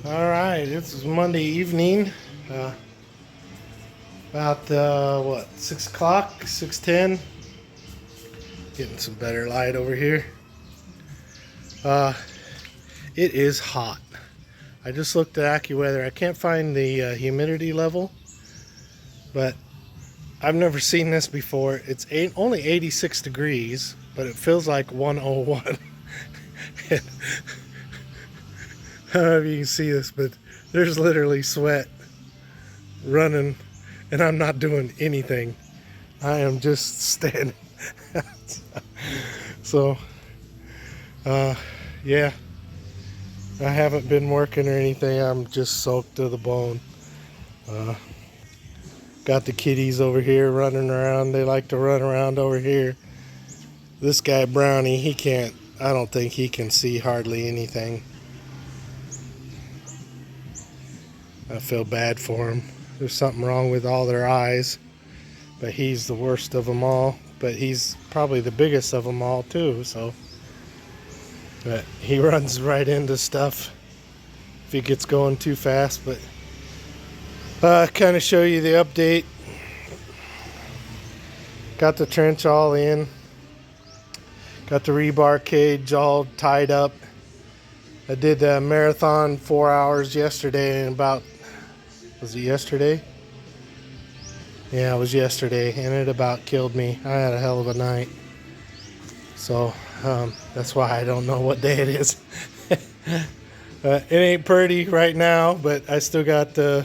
All right, it's Monday evening. Uh, about what 6 o'clock, 6:10. Getting some better light over here. Uh, it is hot. I just looked at AccuWeather. I can't find the humidity level, but I've never seen this before. It's only 86 degrees, but it feels like 101. I don't know if you can see this, but there's literally sweat running, and I'm not doing anything. I am just standing. So, uh, yeah, I haven't been working or anything. I'm just soaked to the bone. Uh, got the kitties over here running around. They like to run around over here. This guy, Brownie, I don't think he can see hardly anything. I feel bad for him. There's something wrong with all their eyes, but he's the worst of them all. But he's probably the biggest of them all too, so. But he runs right into stuff if he gets going too fast. But kind of show you the update. Got the trench all in. Got the rebar cage all tied up. I did the marathon 4 hours yesterday, and was it yesterday? Yeah, it was yesterday, and it about killed me. I had a hell of a night. So that's why I don't know what day it is. It ain't pretty right now, but I still got to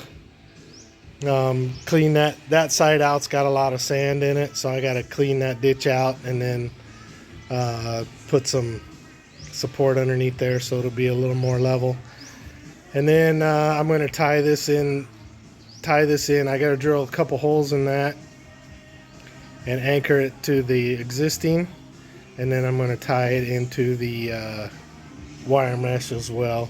clean that side out. It's got a lot of sand in it, so I got to clean that ditch out and then put some support underneath there so it'll be a little more level. And then I'm going to tie this in. I got to drill a couple holes in that and anchor it to the existing, and then I'm going to tie it into the wire mesh as well.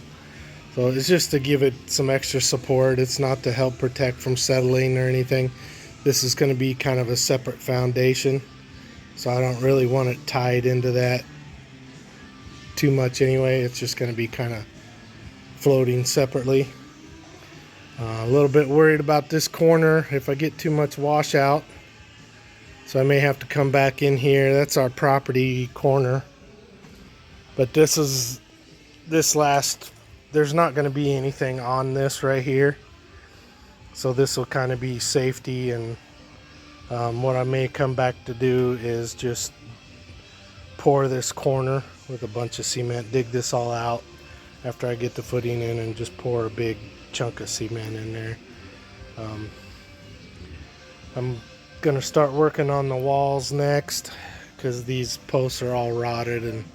So it's just to give it some extra support. It's not to help protect from settling or anything. This is going to be kind of a separate foundation, so I don't really want it tied into that too much anyway. It's just going to be kind of floating separately. A little bit worried about this corner if I get too much washout, so I may have to come back in here. That's our property corner, but there's not going to be anything on this right here, so this will kind of be safety. And what I may come back to do is just pour this corner with a bunch of cement, dig this all out after I get the footing in, and just pour a big chunk of cement in there. I'm gonna start working on the walls next because these posts are all rotted, and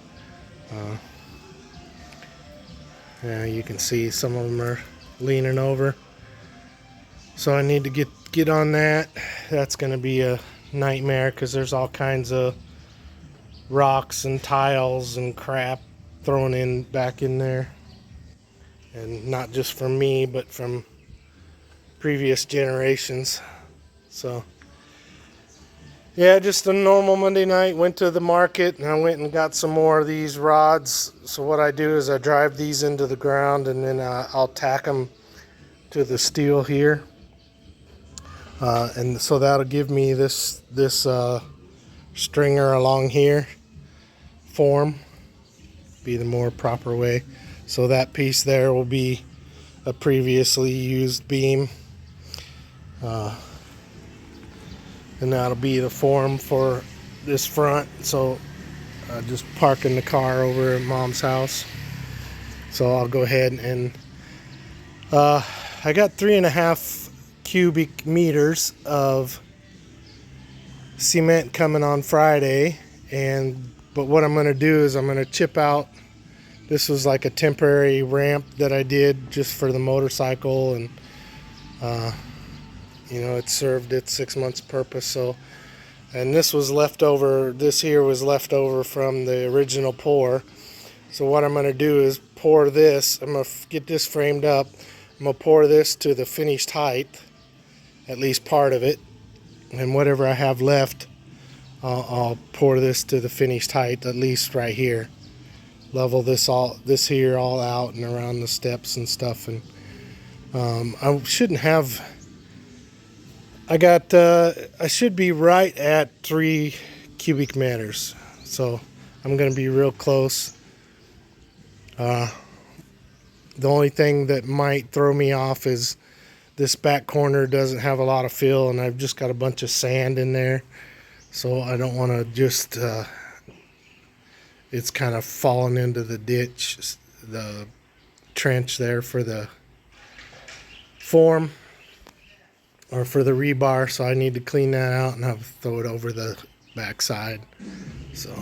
yeah, you can see some of them are leaning over, so I need to get on that. That's gonna be a nightmare because there's all kinds of rocks and tiles and crap thrown back in there, and not just from me but from previous generations. So yeah, just a normal Monday night. Went to the market and I went and got some more of these rods. So what I do is I drive these into the ground, and then I'll tack them to the steel here, and so that'll give me this stringer along here form, be the more proper way. So that piece there will be a previously used beam, and that'll be the form for this front. So just parking the car over at Mom's house. So I'll go ahead and I got 3.5 cubic meters of cement coming on Friday, but what I'm going to do is I'm going to chip out. This was like a temporary ramp that I did just for the motorcycle, and it served its 6 months purpose. So, and this was left over. This here was left over from the original pour. So what I'm going to do is pour this. I'm going to get this framed up. I'm going to pour this to the finished height, at least part of it, and whatever I have left, I'll pour this to the finished height, at least right here. level this here all out and around the steps and stuff. And I shouldn't have. I should be right at 3 cubic meters, so I'm gonna be real close. The only thing that might throw me off is this back corner doesn't have a lot of fill, and I've just got a bunch of sand in there, so I don't want to just it's kind of fallen into the ditch, the trench there for the form or for the rebar, so I need to clean that out and have throw it over the backside. So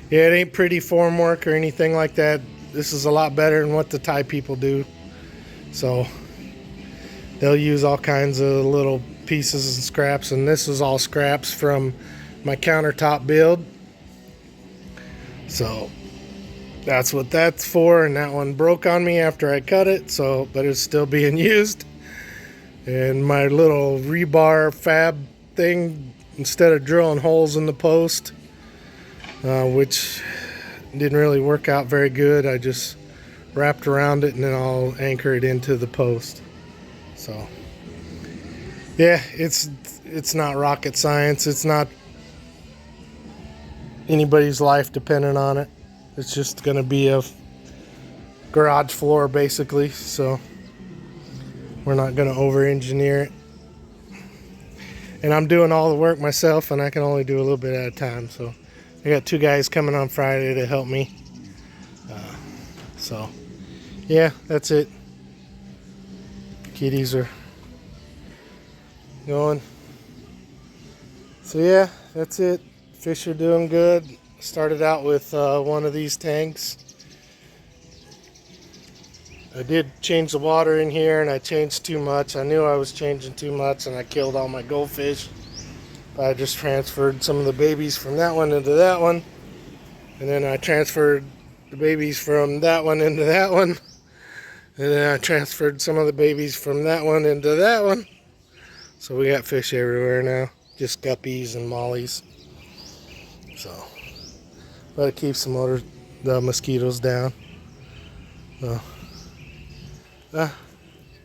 yeah, it ain't pretty form work or anything like that. This is a lot better than what the Thai people do. So they'll use all kinds of little pieces and scraps, and this is all scraps from my countertop build. So that's what that's for, and that one broke on me after I cut it, so but it's still being used. And my little rebar fab thing, instead of drilling holes in the post, which didn't really work out very good, I just wrapped around it and then I'll anchor it into the post. So yeah, it's not rocket science. It's not anybody's life dependent on it. It's just gonna be a garage floor basically, so we're not gonna over engineer it. And I'm doing all the work myself, and I can only do a little bit at a time, so I got 2 guys coming on Friday to help me. So yeah, that's it. Kitties are going. So yeah, that's it. Fish are doing good. Started out with one of these tanks. I did change the water in here, and I changed too much. I knew I was changing too much, and I killed all my goldfish. I just transferred some of the babies from that one into that one, and then I transferred the babies from that one into that one, and then I transferred some of the babies from that one into that one. So we got fish everywhere now, just guppies and mollies. So, but it keeps the mosquitoes down. So,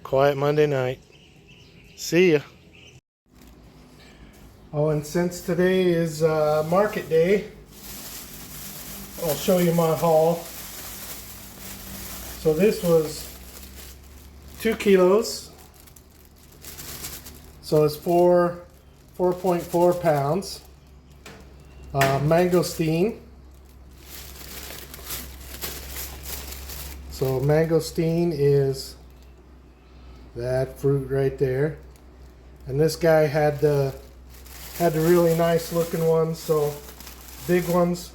quiet Monday night. See ya. Oh, and since today is market day, I'll show you my haul. So this was 2 kilos. So it's 4.4 pounds. Mangosteen. So mangosteen is that fruit right there, and this guy had the really nice looking ones, so big ones.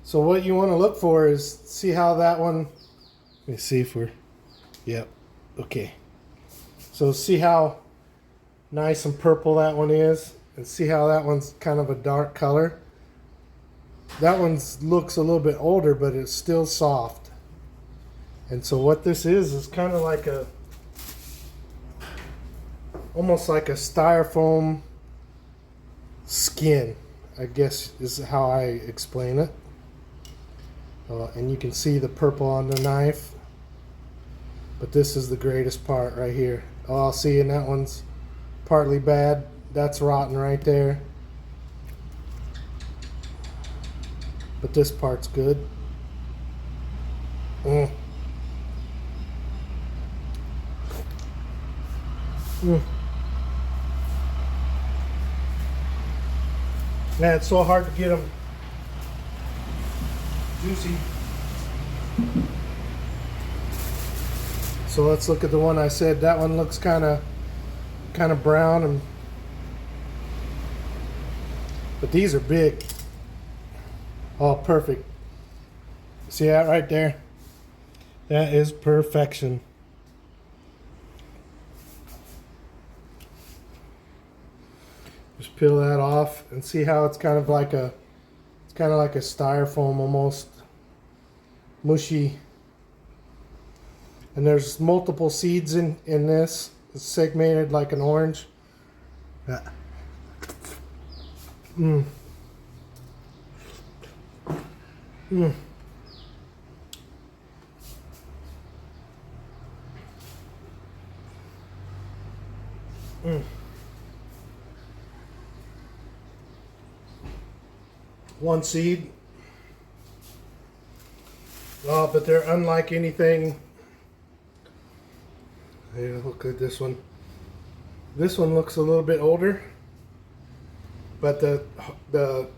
So what you want to look for is see how that one. Let me see if we're. Yep. Okay. So see how nice and purple that one is, and see how that one's kind of a dark color. That one looks a little bit older, but it's still soft. And so what this is kind of like almost like a styrofoam skin, I guess is how I explain it. And you can see the purple on the knife, but this is the greatest part right here. Oh, I'll see, and that one's partly bad. That's rotten right there. But this part's good. Mm. Mm. Man, it's so hard to get them juicy. So let's look at the one I said. That one looks kind of brown, and but these are big. Oh, perfect. See that right there? That is perfection. Just peel that off and see how it's kind of like a styrofoam, almost mushy. And there's multiple seeds in this. It's segmented like an orange. One seed. Oh, but they're unlike anything. Hey, look at this one. This one looks a little bit older, but the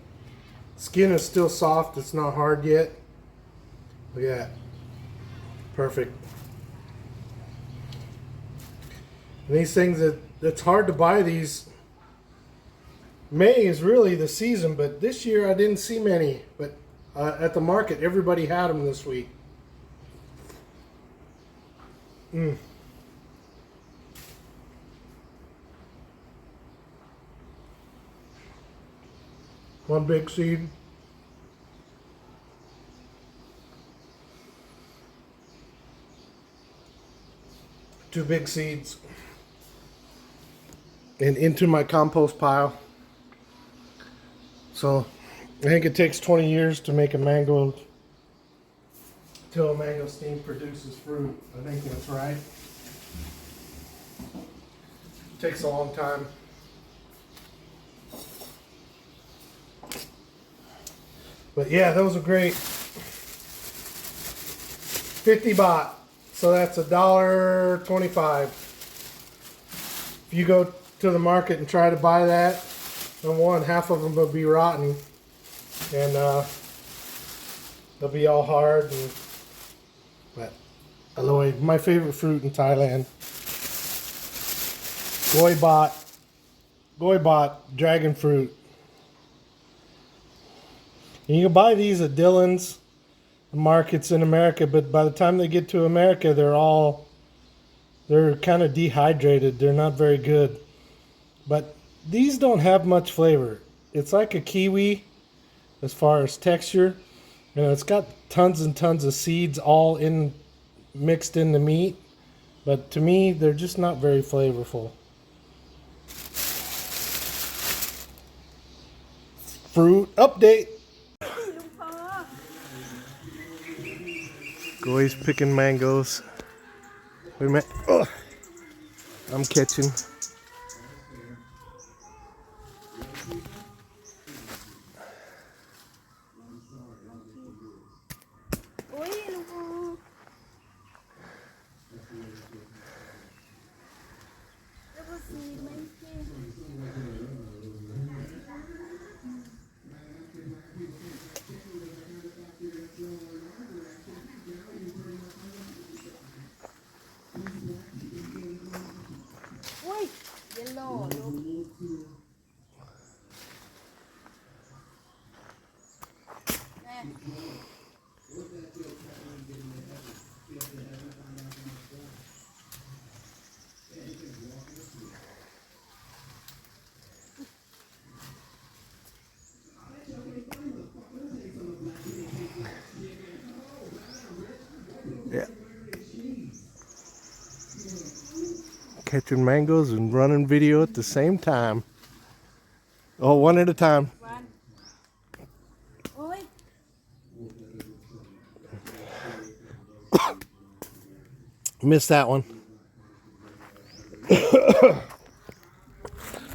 skin is still soft. It's not hard yet. Look at that. Perfect. And these things, it's hard to buy these. May is really the season, but this year I didn't see many. But at the market, everybody had them this week. One big seed. Two big seeds. And into my compost pile. So I think it takes 20 years to make a mango, till a mangosteen produces fruit. I think that's right. Takes a long time. But yeah, those are great. 50 baht. So that's $1.25. If you go to the market and try to buy that, number one, half of them will be rotten, and they'll be all hard. But aloy, my favorite fruit in Thailand. Goi bot, dragon fruit. And you can buy these at Dillon's markets in America, but by the time they get to America, they're kind of dehydrated. They're not very good. But these don't have much flavor. It's like a kiwi as far as texture. And it's got tons and tons of seeds all mixed in the meat. But to me, they're just not very flavorful. Fruit update. Goy's picking mangoes. Wait a minute. Oh, I'm catching. Yeah. Catching mangoes and running video at the same time. Oh, one at a time. Missed that one.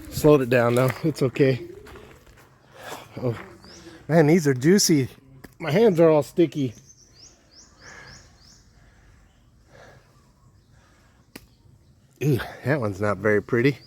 Slowed it down though. It's okay. Oh, man, these are juicy. My hands are all sticky. Ooh, that one's not very pretty.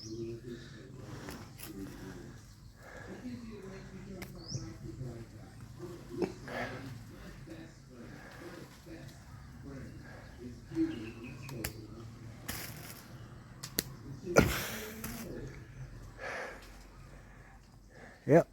Yep.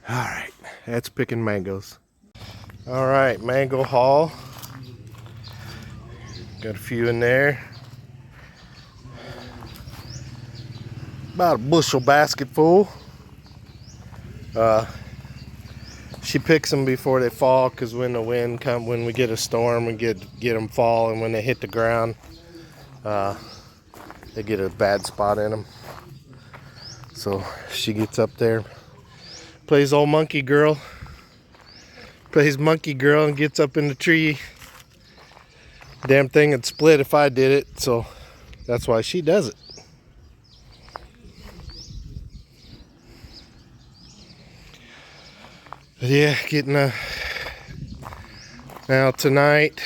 All right, that's picking mangoes. All right, mango haul. Got a few in there. About a bushel basket full. She picks them before they fall, because when the wind comes, when we get a storm, we get them fall, and when they hit the ground, They get a bad spot in them. So she gets up there, plays old monkey girl, and gets up in the tree. Damn thing would split if I did it, so that's why she does it. But yeah, getting now tonight.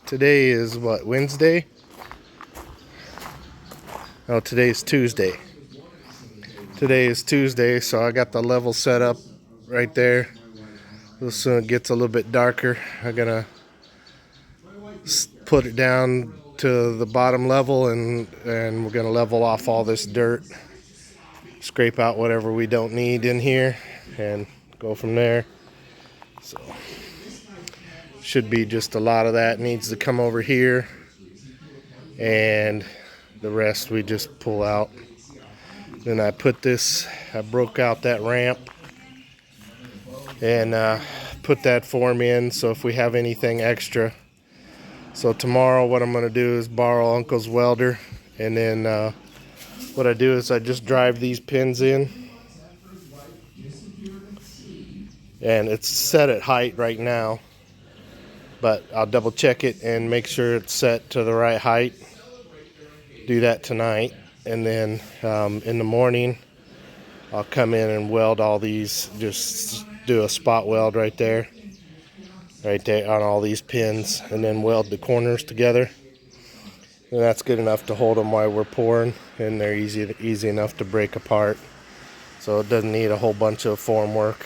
Today is what, Wednesday? Oh, today is Tuesday. Today is Tuesday, so I got the level set up right there. As soon as it gets a little bit darker, I'm gonna put it down to the bottom level, and we're gonna level off all this dirt, scrape out whatever we don't need in here, and go from there. So should be just a lot of that needs to come over here, and the rest we just pull out. Then I broke out that ramp and put that form in, so if we have anything extra. So tomorrow what I'm going to do is borrow Uncle's welder, and then what I do is I just drive these pins in, and it's set at height right now, but I'll double check it and make sure it's set to the right height. Do that tonight, and then in the morning I'll come in and weld all these, just do a spot weld right there on all these pins, and then weld the corners together. And that's good enough to hold them while we're pouring, and they're easy enough to break apart. So it doesn't need a whole bunch of form work,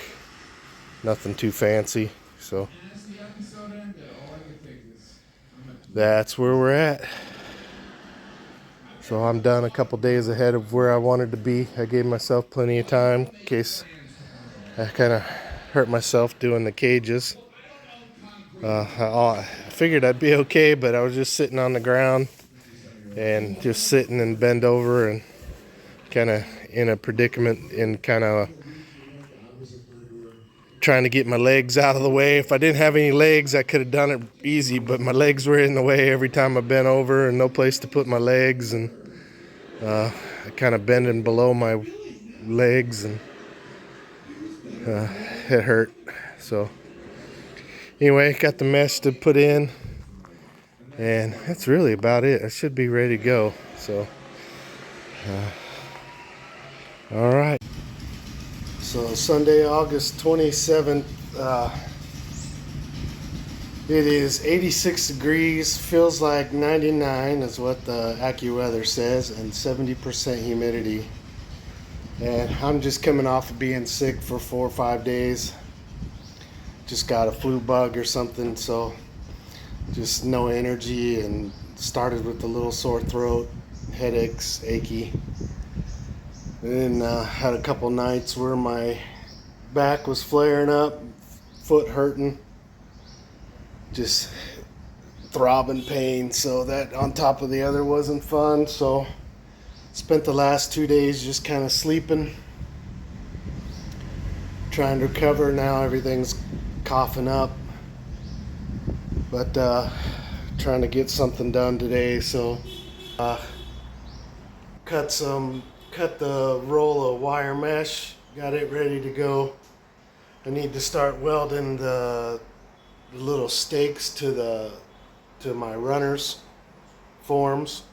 nothing too fancy. So that's where we're at. So I'm done a couple days ahead of where I wanted to be. I gave myself plenty of time in case I kind of hurt myself doing the cages. I figured I'd be okay, but I was just sitting on the ground and just sitting and bend over and kind of in a predicament and kind of trying to get my legs out of the way. If I didn't have any legs, I could have done it easy, but my legs were in the way every time I bent over, and no place to put my legs, and I kind of bending below my legs, and it hurt. So anyway, got the mesh to put in, and that's really about it. I should be ready to go. So all right. So Sunday, August 27th, it is 86 degrees, feels like 99 is what the AccuWeather says, and 70% humidity. And I'm just coming off of being sick for 4 or 5 days. Just got a flu bug or something, so just no energy, and started with a little sore throat, headaches, achy. And then had a couple nights where my back was flaring up, foot hurting, just throbbing pain. So that on top of the other wasn't fun. So spent the last 2 days just kind of sleeping, trying to recover. Now everything's coughing up, but trying to get something done today. So cut the roll of wire mesh, got it ready to go. I need to start welding the little stakes to my runners forms.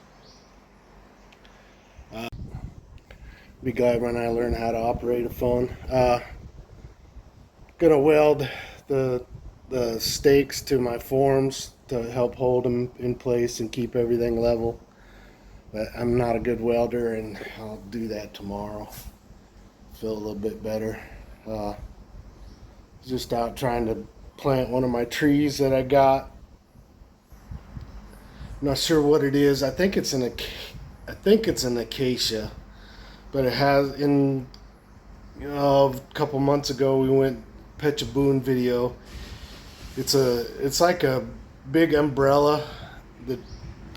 Be glad when I learn how to operate a phone. Gonna weld the stakes to my forms to help hold them in place and keep everything level. But I'm not a good welder, and I'll do that tomorrow. Feel a little bit better. Just out trying to plant one of my trees that I got. I'm not sure what it is. I think it's an acacia, but it has a couple months ago we went Pechaboon video. It's like a big umbrella. The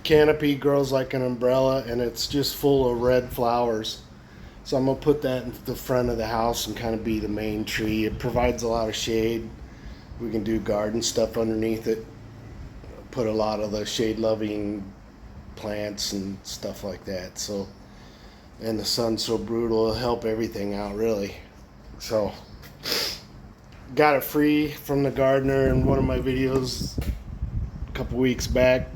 canopy grows like an umbrella, and it's just full of red flowers. So I'm gonna put that in the front of the house and kind of be the main tree. It provides a lot of shade. We can do garden stuff underneath it. Put a lot of the shade loving plants and stuff like that. So, and the sun's so brutal, it'll help everything out really. So, got it free from the gardener in one of my videos a couple weeks back.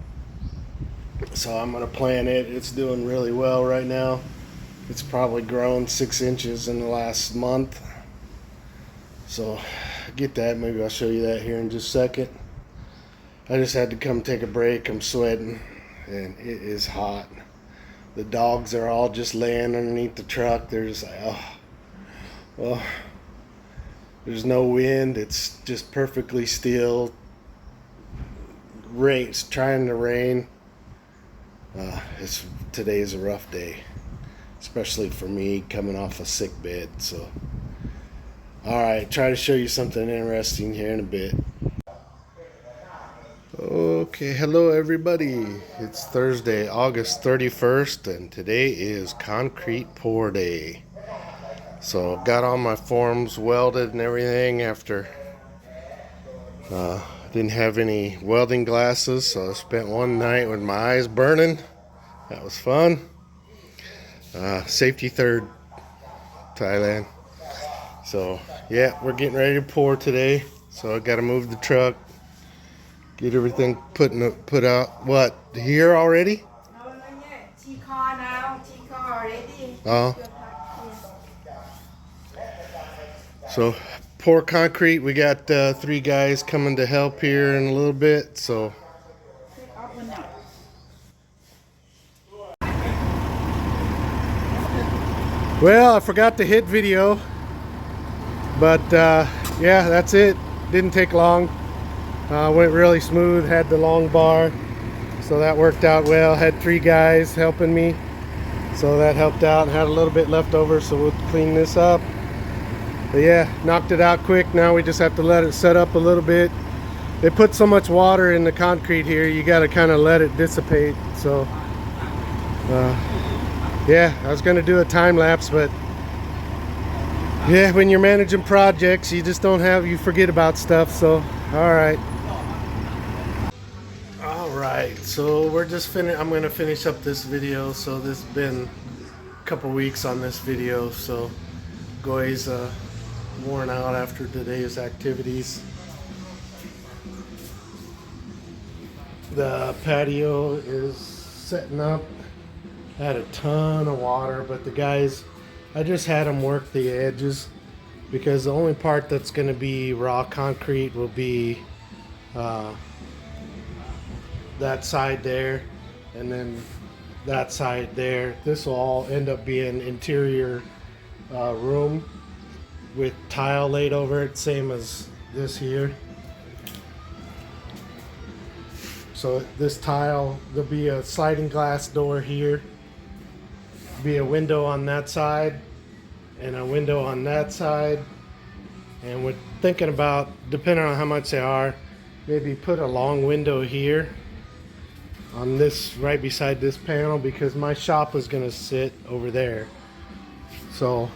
So I'm gonna plant it. It's doing really well right now. It's probably grown 6 inches in the last month. So get that. Maybe I'll show you that here in just a second. I just had to come take a break. I'm sweating and it is hot. The dogs are all just laying underneath the truck. They're just like, oh, well, there's no wind. It's just perfectly still. It's trying to rain. Today is a rough day, especially for me coming off a sick bed. So, all right, try to show you something interesting here in a bit. Okay, hello everybody. It's Thursday, August 31st, and today is concrete pour day. So, got all my forms welded and everything after didn't have any welding glasses, so I spent one night with my eyes burning. That was fun. Safety third, Thailand. So yeah, we're getting ready to pour today. So I got to move the truck, get everything put out. What, here already? No, not yet. T-car now. T-car already. Oh. So pour concrete. We got 3 guys coming to help here in a little bit. So. Well, I forgot to hit video, but yeah, that's it. Didn't take long. Went really smooth. Had the long bar, so that worked out well. Had 3 guys helping me, so that helped out. Had a little bit left over, so we'll clean this up. But yeah, knocked it out quick. Now we just have to let it set up a little bit. They put so much water in the concrete here, you got to kind of let it dissipate. So yeah, I was going to do a time lapse, but yeah, when you're managing projects, you just you forget about stuff. So all right, so we're just I'm going to finish up this video. So this has been a couple weeks on this video, so Goy's worn out after today's activities. The patio is setting up. Had a ton of water, but the guys, I just had them work the edges because the only part that's going to be raw concrete will be that side there, and then that side there. This will all end up being interior room with tile laid over it, same as this here. So this tile, there'll be a sliding glass door here, be a window on that side and a window on that side, and we're thinking about, depending on how much they are, maybe put a long window here on this, right beside this panel, because my shop is going to sit over there. So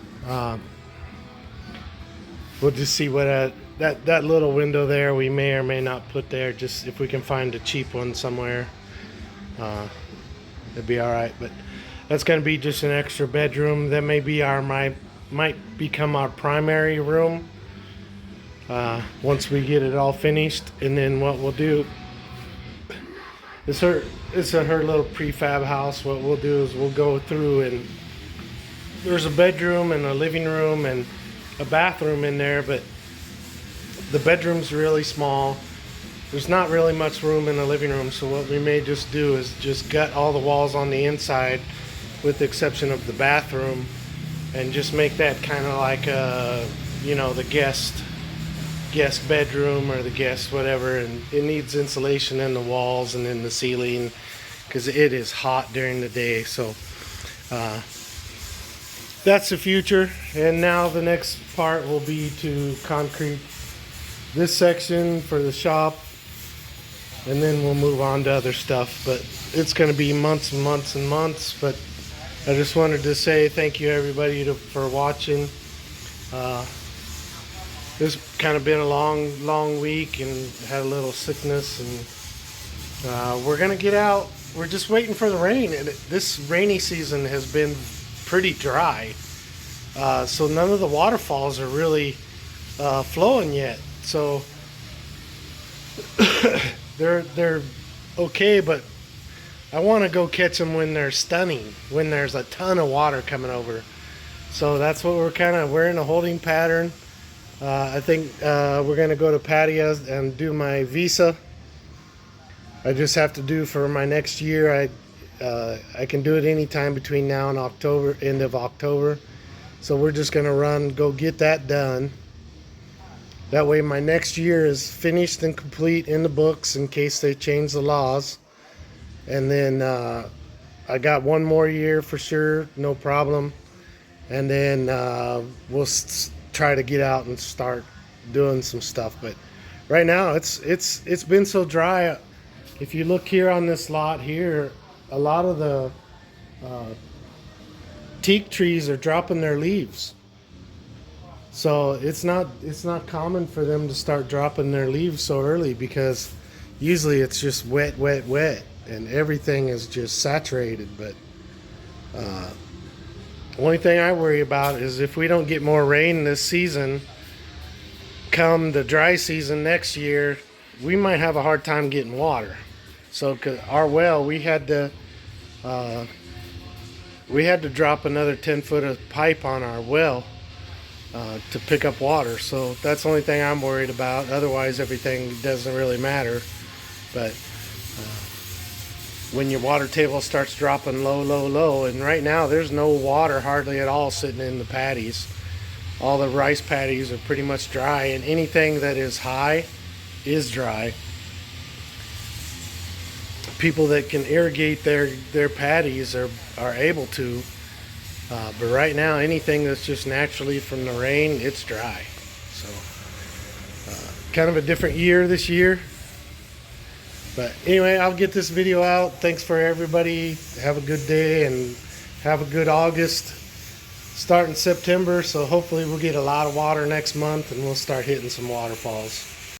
we'll just see what that little window there we may or may not put there, just if we can find a cheap one somewhere. It'd be all right. But that's going to be just an extra bedroom. That may be might become our primary room once we get it all finished. And then what we'll do, it's her little prefab house. What we'll do is we'll go through, and there's a bedroom and a living room and a bathroom in there, but the bedroom's really small. There's not really much room in the living room, so what we may just do is just gut all the walls on the inside, with the exception of the bathroom, and just make that kind of like the guest bedroom or the guest whatever. And it needs insulation in the walls and in the ceiling because it is hot during the day. So that's the future. And now the next part will be to concrete this section for the shop, and then we'll move on to other stuff. But it's going to be months and months and months. But I just wanted to say thank you everybody for watching. This kind of been a long week, and had a little sickness, and we're gonna get out we're just waiting for the rain, and this rainy season has been pretty dry. So none of the waterfalls are really flowing yet. So they're okay, but I want to go catch them when they're stunning, when there's a ton of water coming over. So that's what we're in a holding pattern. I think we're gonna go to Pattaya and do my visa. I just have to do for my next year. I can do it anytime between now and October, end of October. So we're just gonna go get that done. That way my next year is finished and complete in the books in case they change the laws. And then I got one more year for sure, no problem. And then we'll try to get out and start doing some stuff. But right now it's been so dry. If you look here on this lot here, a lot of the teak trees are dropping their leaves. So it's not common for them to start dropping their leaves so early, because usually it's just wet, wet, wet, and everything is just saturated. But the only thing I worry about is if we don't get more rain this season, come the dry season next year, we might have a hard time getting water. So 'cause our well, we had to drop another 10 foot of pipe on our well to pick up water. So that's the only thing I'm worried about. Otherwise, everything doesn't really matter. But when your water table starts dropping low, low, low, and right now there's no water hardly at all sitting in the paddies. All the rice paddies are pretty much dry, and anything that is high is dry. People that can irrigate their paddies are able to. But right now, anything that's just naturally from the rain, it's dry. So, kind of a different year this year. But anyway, I'll get this video out. Thanks for everybody. Have a good day and have a good August. Starting September, so hopefully we'll get a lot of water next month and we'll start hitting some waterfalls.